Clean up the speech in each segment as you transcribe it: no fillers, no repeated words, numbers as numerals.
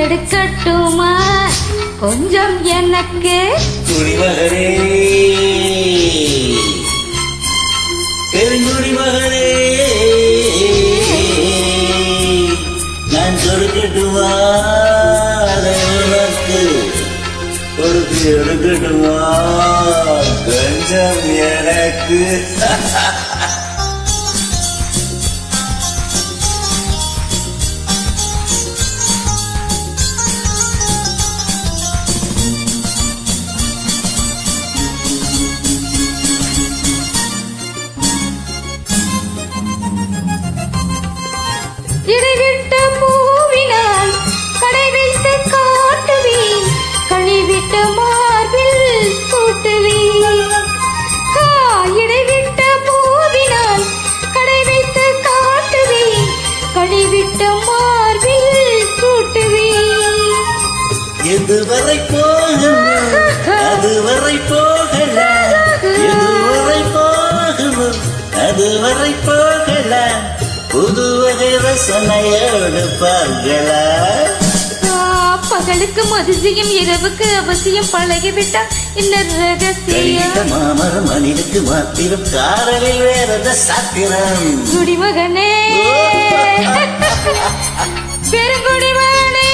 எடுக்கட்டுமா கொஞ்சம் எனக்கு குடிமகனே பெருங்குடிமகனே நான் கொடுக்கட்டுமா அதை உனக்கு கொடுத்து எடுக்கட்டுமா கொஞ்சம் எனக்கு இடைவிட்ட பூவினால் கடை வைத்து காட்டுவேன் கழிவிட்ட மார்பில் கூட்டுவேன் இடைவிட்ட பூவினால் கடை வைத்து காட்டுவேன் கழிவிட்ட மார்பில் கூட்டுவேன் எதுவரை போகும் அதுவரை போகலாம் எதுவரை போகும் அதுவரை போகலாம் புது வகை ரசனையோடு பார்களா பகலுக்கு அதிசயம் இரவுக்கு அவசியம் பழகிவிட்டா இந்த ரகசியம் மாமரம் மனிதனுக்கு மாத்திரம் காரலில் வேறத சாத்திரம் குடிமகனே பெருங்குடிமகனே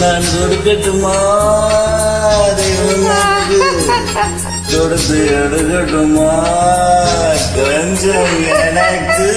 நான் கொடுக்கட்டுமா கொடுத்து எடுக்கட்டுமா கொஞ்சம் எனக்கு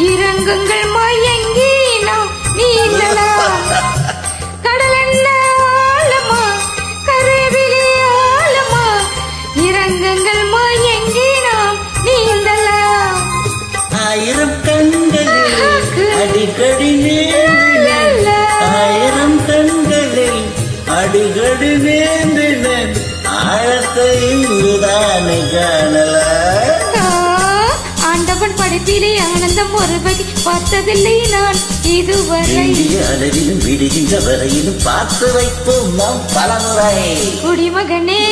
இறங்குங்கள் மயங்கி நாம் நீந்தலாம் கடல் என்ன ஆழமா கருவிலே ஆழமா இறங்குங்கள் மயங்கி நாம் நீந்தலாம் ஆயிரம் கண்களில் அடிக்கடி நேர்ந்தின ஆயிரம் கண்களில் அடிக்கடி நேர்ந்தின ஆழத்தை இங்குதானே காணலாம் ஆண்டவன் படைப்பிலே ஆனந்தம் ஒரு வகை பார்த்ததில்லை நான் இதுவரை அளவிலும் விடுகின்ற வரையிலும் பார்த்து வைப்போம் நாம் பலமுறை குடிமகனே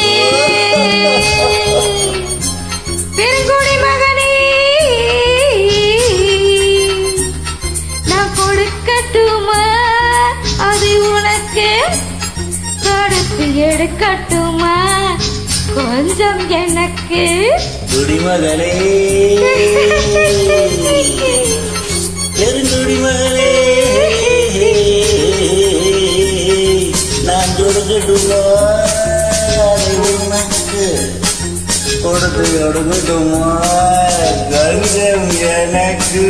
பெருங்குடிமகனே நான் கொடுக்கட்டுமா அது உனக்கு கொடுத்து எடுக்கட்டுமா கொஞ்சம் எனக்கு குடிமகனே பெருங்குடிமகனே நான் கொடுக்கட்டுமா உனக்கு கொடுத்து எடுக்கட்டுமா கொஞ்சம் எனக்கு